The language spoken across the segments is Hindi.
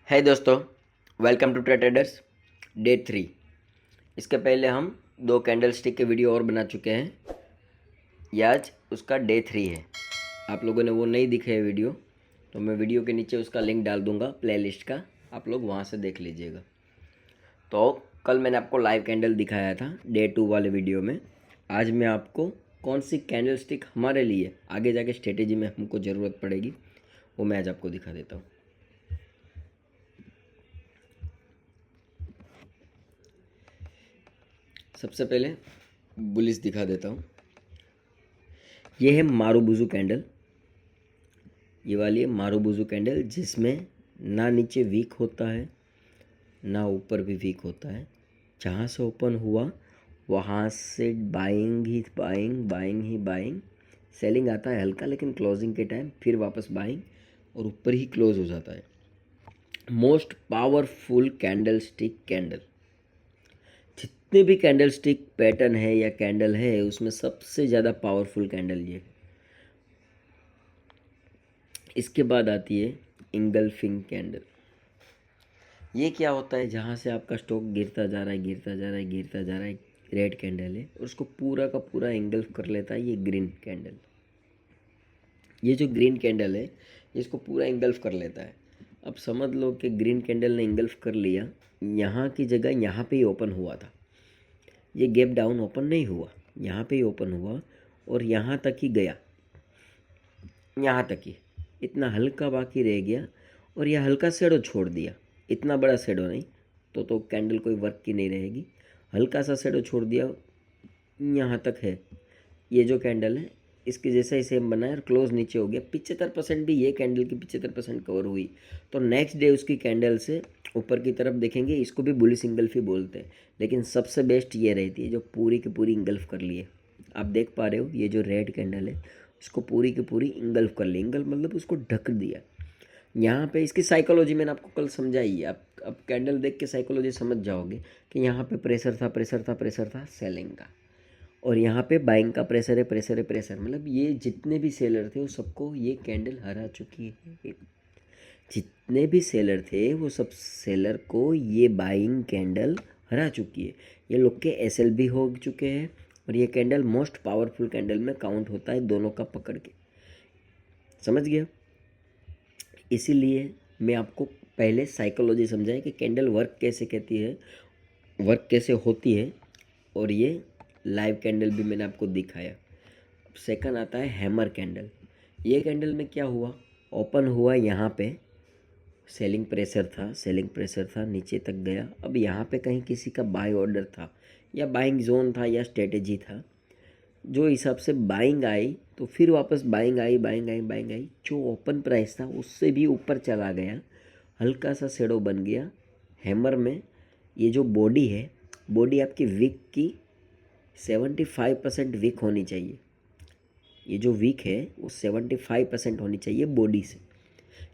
है दोस्तों, वेलकम टू ट्रेडर्स डे 3। इसके पहले हम 2 कैंडल स्टिक के वीडियो और बना चुके हैं। ये आज उसका डे 3 है। आप लोगों ने वो नहीं दिखे है वीडियो, तो मैं वीडियो के नीचे उसका लिंक डाल दूंगा प्लेलिस्ट का, आप लोग वहाँ से देख लीजिएगा। तो कल मैंने आपको लाइव कैंडल दिखाया था डे 2 वाले वीडियो में। आज मैं आपको कौन सी कैंडल स्टिक हमारे लिए आगे जाके स्ट्रेटेजी में हमको ज़रूरत पड़ेगी वो मैं आज आपको दिखा देता हूँ। सबसे पहले बुलिस दिखा देता हूँ। ये है मारुबुजू कैंडल, ये वाली है मारुबुजू कैंडल, जिसमें ना नीचे वीक होता है ना ऊपर भी वीक होता है। जहाँ से ओपन हुआ वहाँ से बाइंग ही बाइंग, सेलिंग आता है हल्का, लेकिन क्लोजिंग के टाइम फिर वापस बाइंग और ऊपर ही क्लोज हो जाता है। Most powerful candle stick candle, जितने भी कैंडल स्टिक पैटर्न है या कैंडल है उसमें सबसे ज़्यादा पावरफुल कैंडल ये है। इसके बाद आती है इंगल्फिंग कैंडल। ये क्या होता है, जहाँ से आपका स्टॉक गिरता जा रहा है, रेड कैंडल है और उसको पूरा का पूरा इंगल्फ कर लेता है ये ग्रीन कैंडल। ये जो ग्रीन कैंडल है इसको पूरा इंगल्फ कर लेता है। अब समझ लो कि ग्रीन कैंडल ने इंगल्फ कर लिया, यहाँ की जगह यहाँ पे ही ओपन हुआ था। ये गैप डाउन ओपन नहीं हुआ, यहाँ पे ही ओपन हुआ और यहाँ तक ही गया, यहाँ तक ही इतना हल्का बाकी रह गया और यह हल्का शेडो छोड़ दिया। इतना बड़ा शेडो नहीं, तो कैंडल कोई वर्क की नहीं रहेगी। हल्का सा शेडो छोड़ दिया, यहाँ तक है। ये जो कैंडल है इसके जैसा ही सेम बना है और क्लोज नीचे हो गया। 75% भी ये कैंडल की 75% कवर हुई। तो नेक्स्ट डे उसकी कैंडल से ऊपर की तरफ देखेंगे, इसको भी बुलिश इंगल्फ ही बोलते हैं, लेकिन सबसे बेस्ट ये रहती है जो पूरी की पूरी इंगल्फ कर लिए। आप देख पा रहे हो ये जो रेड कैंडल है इसको पूरी की पूरी इंगल्फ कर ली। इंगल्फ मतलब उसको ढक दिया। यहाँ पे इसकी साइकोलॉजी मैंने आपको कल समझाई है। आप अब कैंडल देख के साइकोलॉजी समझ जाओगे कि यहाँ पे प्रेशर था सेलिंग का, और यहाँ पे बाइंग का प्रेशर है। मतलब ये जितने भी सेलर थे वो सबको ये कैंडल हरा चुकी है। जितने भी सेलर थे वो सब सेलर को ये बाइंग कैंडल हरा चुकी है। ये लोग के एसएल भी हो चुके हैं और ये कैंडल मोस्ट पावरफुल कैंडल में काउंट होता है, दोनों का पकड़ के। समझ गया? इसीलिए मैं आपको पहले साइकोलॉजी समझाई कि कैंडल वर्क कैसे कहती है, वर्क कैसे होती है, और ये लाइव कैंडल भी मैंने आपको दिखाया। सेकंड आता है हैमर कैंडल। ये कैंडल में क्या हुआ, ओपन हुआ यहाँ पे, सेलिंग प्रेशर था, नीचे तक गया। अब यहाँ पे कहीं किसी का बाय ऑर्डर था या बाइंग जोन था या स्ट्रेटेजी था, जो हिसाब से बाइंग आई तो फिर वापस बाइंग आई। जो ओपन प्राइस था उससे भी ऊपर चला गया, हल्का सा शेडो बन गया। हैमर में ये जो बॉडी है, बॉडी आपकी वीक की 75% वीक होनी चाहिए। ये जो वीक है वो 75% होनी चाहिए बॉडी से।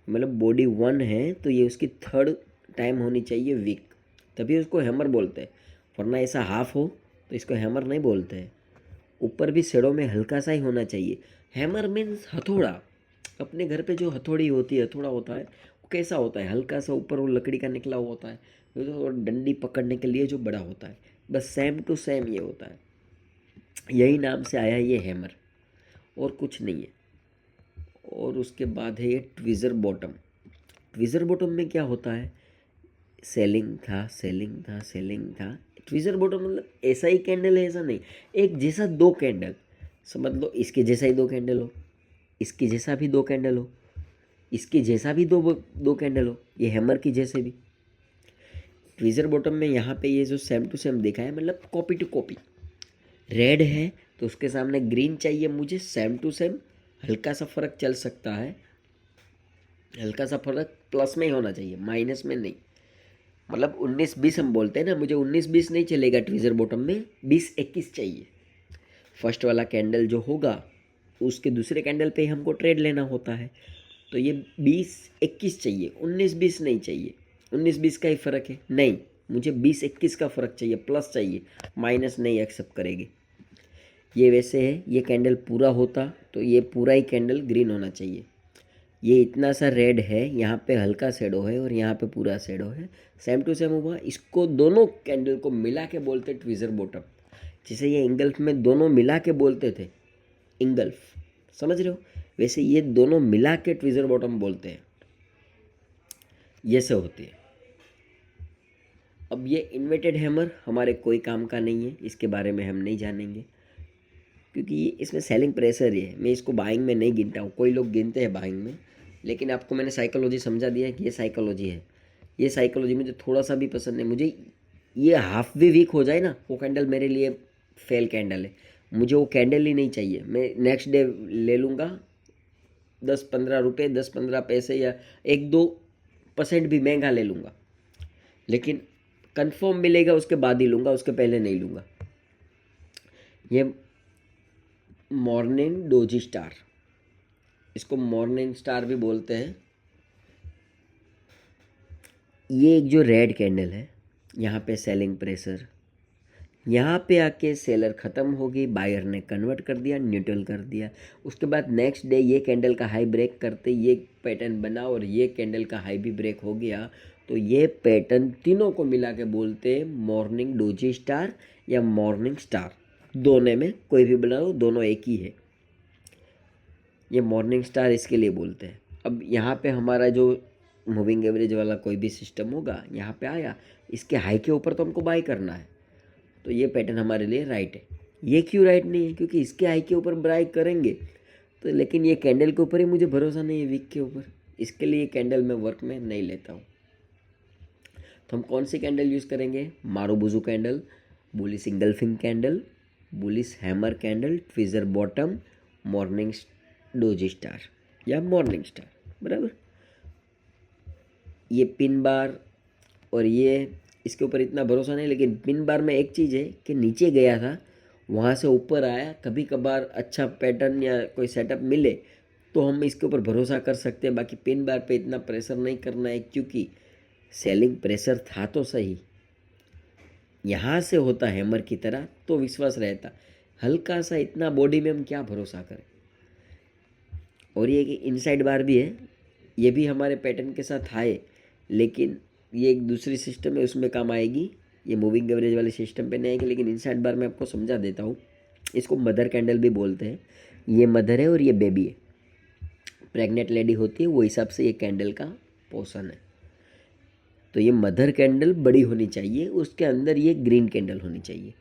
मतलब बॉडी 1 है तो ये उसकी थर्ड टाइम होनी चाहिए वीक, तभी उसको हैमर बोलते हैं। वरना ऐसा हाफ हो तो इसको हैमर नहीं बोलते हैं। ऊपर भी शेडो में हल्का सा ही होना चाहिए। हैमर मीन्स हथौड़ा। अपने घर पे जो हथौड़ी होती है, हथौड़ा होता है, वो कैसा होता है, हल्का सा ऊपर वो लकड़ी का निकला हुआ होता है, और डंडी पकड़ने के लिए जो बड़ा होता है। बस सेम टू सेम ये होता है, यही नाम से आया ये हैमर, और कुछ नहीं है। और उसके बाद है ये ट्विज़र बॉटम। ट्विज़र बॉटम में क्या होता है, सेलिंग था। ट्विज़र बॉटम मतलब ऐसा ही कैंडल है, ऐसा नहीं, एक जैसा दो कैंडल। समझ लो इसके जैसा ही दो कैंडल हो, इसके जैसा भी दो कैंडल हो, इसके जैसा भी दो कैंडल हो, ये हैमर की जैसे भी। ट्विज़र बॉटम में यहाँ पे ये जो सेम टू सेम देखा है, मतलब कॉपी टू कॉपी। रेड है तो उसके सामने ग्रीन चाहिए मुझे, सेम टू सेम। हल्का सा फ़र्क चल सकता है, हल्का सा फ़र्क प्लस में ही होना चाहिए, माइनस में नहीं। मतलब 19-20 हम बोलते हैं ना, मुझे 19-20 नहीं चलेगा ट्विज़र बॉटम में, 20-21 चाहिए। फर्स्ट वाला कैंडल जो होगा उसके दूसरे कैंडल पे हमको ट्रेड लेना होता है, तो ये 20-21 चाहिए, 19-20 नहीं चाहिए। 19-20 का ही फ़र्क है, नहीं, मुझे 20-21 का फ़र्क चाहिए, प्लस चाहिए, माइनस नहीं एक्सेप्ट करेगी। ये वैसे है, ये कैंडल पूरा होता तो ये पूरा ही कैंडल ग्रीन होना चाहिए। ये इतना सा रेड है, यहाँ पे हल्का शेडो है और यहाँ पे पूरा शेडो है, सेम टू सेम हुआ। इसको दोनों कैंडल को मिला के बोलते ट्विज़र बॉटम। जैसे ये इंगल्फ में दोनों मिला के बोलते थे इंगल्फ, समझ रहे हो, वैसे ये दोनों मिला के ट्विज़र बॉटम बोलते हैं, ये से होती है। अब ये इन्वर्टेड हैमर हमारे कोई काम का नहीं है, इसके बारे में हम नहीं जानेंगे, क्योंकि ये इसमें सेलिंग प्रेशर ही है। मैं इसको बाइंग में नहीं गिनता हूँ, कोई लोग गिनते हैं बाइंग में, लेकिन आपको मैंने साइकोलॉजी समझा दिया है कि ये साइकोलॉजी है। ये साइकोलॉजी मुझे थोड़ा सा भी पसंद नहीं। मुझे ये हाफ भी वीक हो जाए ना, वो कैंडल मेरे लिए फेल कैंडल है। मुझे वो कैंडल ही नहीं चाहिए। मैं नेक्स्ट डे ले लूँगा 10-15 रुपये, 10-15 पैसे या 1-2% भी महंगा ले लूँगा, लेकिन कंफर्म मिलेगा उसके बाद ही लूँगा, उसके पहले नहीं लूँगा। ये मॉर्निंग डोजी स्टार, इसको मॉर्निंग स्टार भी बोलते हैं। ये एक जो रेड कैंडल है, यहाँ पे सेलिंग प्रेशर, यहाँ पे आके सेलर ख़त्म हो गई, बायर ने कन्वर्ट कर दिया, न्यूट्रल कर दिया। उसके बाद नेक्स्ट डे ये कैंडल का हाई ब्रेक करते ये पैटर्न बना और ये कैंडल का हाई भी ब्रेक हो गया, तो ये पैटर्न तीनों को मिला के बोलते हैं मॉर्निंग डोजी स्टार या मॉर्निंग स्टार। दोनों में कोई भी बना लो, दोनों एक ही है। ये मॉर्निंग स्टार इसके लिए बोलते हैं। अब यहाँ पे हमारा जो मूविंग एवरेज वाला कोई भी सिस्टम होगा, यहाँ पे आया, इसके हाई के ऊपर तो हमको बाय करना है, तो ये पैटर्न हमारे लिए राइट है। ये क्यों राइट नहीं है? क्योंकि इसके हाई के ऊपर बाय करेंगे तो, लेकिन ये कैंडल के ऊपर ही मुझे भरोसा नहीं है वीक के ऊपर, इसके लिए ये कैंडल मैं वर्क में नहीं लेता हूँ। तो हम कौन सी कैंडल यूज़ करेंगे? Marubozu candle, bullish engulfing candle, bullish hammer candle, tweezer bottom, morning doji star या मॉर्निंग स्टार, बराबर। ये पिन बार और ये इसके ऊपर इतना भरोसा नहीं, लेकिन पिन बार में एक चीज़ है कि नीचे गया था, वहाँ से ऊपर आया, कभी कभार अच्छा पैटर्न या कोई सेटअप मिले तो हम इसके ऊपर भरोसा कर सकते हैं। बाकी पिन बार पे इतना प्रेशर नहीं करना है, क्योंकि सेलिंग प्रेशर था तो सही, यहाँ से होता हैमर की तरह तो विश्वास रहता, हल्का सा इतना बॉडी में हम क्या भरोसा करें। और ये कि इनसाइड बार भी है, ये भी हमारे पैटर्न के साथ आए, लेकिन ये एक दूसरी सिस्टम है, उसमें काम आएगी, ये मूविंग एवरेज वाले सिस्टम पे नहीं आएगी। लेकिन इनसाइड बार मैं आपको समझा देता हूँ। इसको मदर कैंडल भी बोलते हैं। ये मदर है और ये बेबी है, प्रेग्नेंट लेडी होती है, वो हिसाब से ये कैंडल का पोर्शन है। तो ये मदर कैंडल बड़ी होनी चाहिए, उसके अंदर ये ग्रीन कैंडल होनी चाहिए।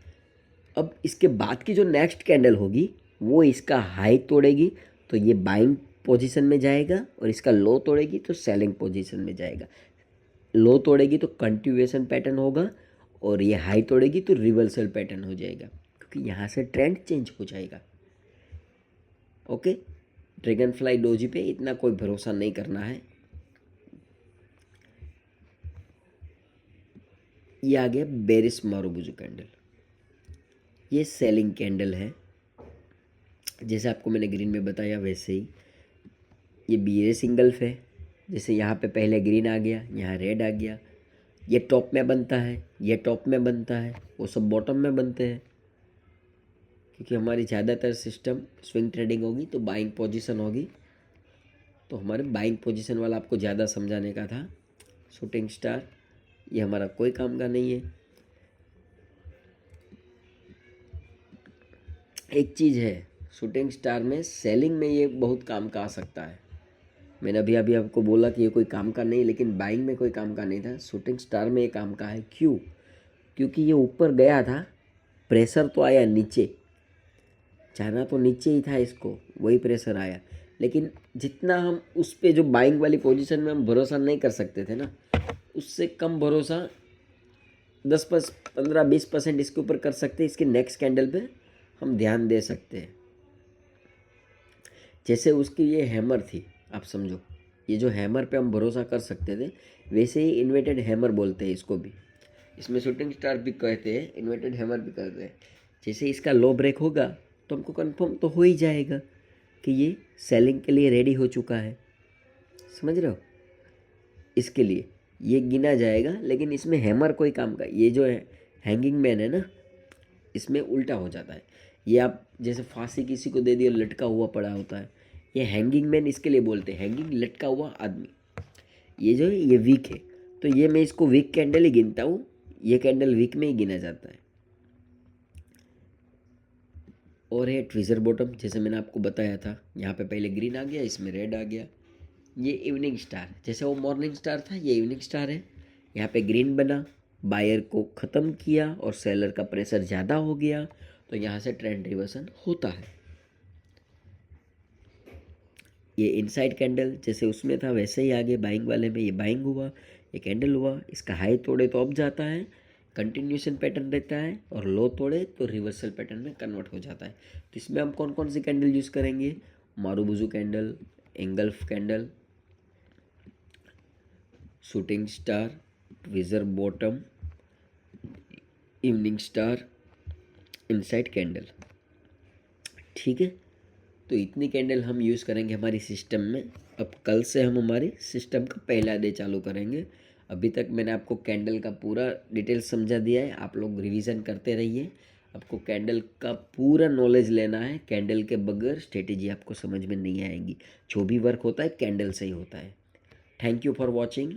अब इसके बाद की जो नेक्स्ट कैंडल होगी वो इसका हाई तोड़ेगी तो ये बाइंग पोजीशन में जाएगा, और इसका लो तोड़ेगी तो सेलिंग पोजीशन में जाएगा। लो तोड़ेगी तो कंटिन्यूएशन पैटर्न होगा, और ये हाई तोड़ेगी तो रिवर्सल पैटर्न हो जाएगा, क्योंकि यहाँ से ट्रेंड चेंज हो जाएगा। ओके, ड्रैगन फ्लाई डोजी पे इतना कोई भरोसा नहीं करना है। ये आ गया बेरिस मारुबुजू कैंडल, ये सेलिंग कैंडल है। जैसे आपको मैंने ग्रीन में बताया वैसे ही ये बीरे सिंगल्फ है। जैसे यहाँ पे पहले ग्रीन आ गया, यहाँ रेड आ गया, ये टॉप में बनता है, ये टॉप में बनता है, वो सब बॉटम में बनते हैं, क्योंकि हमारी ज़्यादातर सिस्टम स्विंग ट्रेडिंग होगी तो बाइंग पोजीशन होगी। तो हमारे बाइंग पोजीशन वाला आपको ज़्यादा समझाने का था। शूटिंग स्टार ये हमारा कोई काम का नहीं है। एक चीज़ है, शूटिंग स्टार में सेलिंग में ये बहुत काम का आ सकता है। मैंने अभी अभी आपको बोला कि ये कोई काम का नहीं, लेकिन बाइंग में कोई काम का नहीं था, शूटिंग स्टार में ये काम का है। क्यों? क्योंकि ये ऊपर गया था, प्रेशर तो आया नीचे, जाना तो नीचे ही था इसको, वही प्रेशर आया, लेकिन जितना हम उस पे जो बाइंग वाली पोजीशन में हम भरोसा नहीं कर सकते थे ना, उससे कम भरोसा 10-15-20% इसके ऊपर कर सकते हैं। इसके नेक्स्ट कैंडल पे हम ध्यान दे सकते हैं। जैसे उसकी ये हैमर थी, आप समझो, ये जो हैमर पे हम भरोसा कर सकते थे, वैसे ही इन्वर्टेड हैमर बोलते हैं इसको भी। इसमें शूटिंग स्टार भी कहते हैं, इन्वर्टेड हैमर भी कहते हैं। जैसे इसका लो ब्रेक होगा तो हमको कंफर्म तो हो ही जाएगा कि ये सेलिंग के लिए रेडी हो चुका है, समझ रहे हो। इसके लिए ये गिना जाएगा, लेकिन इसमें हैमर कोई काम का, ये जो है हैंगिंग मैन है ना, इसमें उल्टा हो जाता है। ये आप जैसे फांसी किसी को दे दिया, लटका हुआ पड़ा होता है, ये हैंगिंग मैन इसके लिए बोलते हैं, हैंगिंग लटका हुआ आदमी। ये जो है ये वीक है, तो ये मैं इसको वीक कैंडल ही गिनता हूँ, ये कैंडल वीक में ही गिना जाता है। और है ट्विज़र बॉटम, जैसे मैंने आपको बताया था, यहाँ पे पहले ग्रीन आ गया, इसमें रेड आ गया। ये इवनिंग स्टार, जैसे वो मॉर्निंग स्टार था, ये इवनिंग स्टार है। यहाँ पे ग्रीन बना, बायर को ख़त्म किया और सेलर का प्रेशर ज़्यादा हो गया, तो यहाँ से ट्रेंड रिवर्सन होता है। ये इनसाइड कैंडल जैसे उसमें था वैसे ही आगे बाइंग वाले में ये बाइंग हुआ, ये कैंडल हुआ, इसका हाई तोड़े तो अप जाता है, कंटिन्यूशन पैटर्न रहता है, और लो तोड़े तो रिवर्सल पैटर्न में कन्वर्ट हो जाता है। तो इसमें हम कौन कौन सी कैंडल यूज़ करेंगे? Marubozu candle, engulf candle, shooting star, tweezer bottom, evening star, inside candle. ठीक है, तो इतनी कैंडल हम यूज़ करेंगे हमारी सिस्टम में। अब कल से हम हमारे सिस्टम का पहला डे चालू करेंगे। अभी तक मैंने आपको कैंडल का पूरा डिटेल समझा दिया है, आप लोग रिवीजन करते रहिए। आपको कैंडल का पूरा नॉलेज लेना है, कैंडल के बगैर स्ट्रेटेजी आपको समझ में नहीं आएगी। जो भी वर्क होता है कैंडल से ही होता है। Thank you for watching.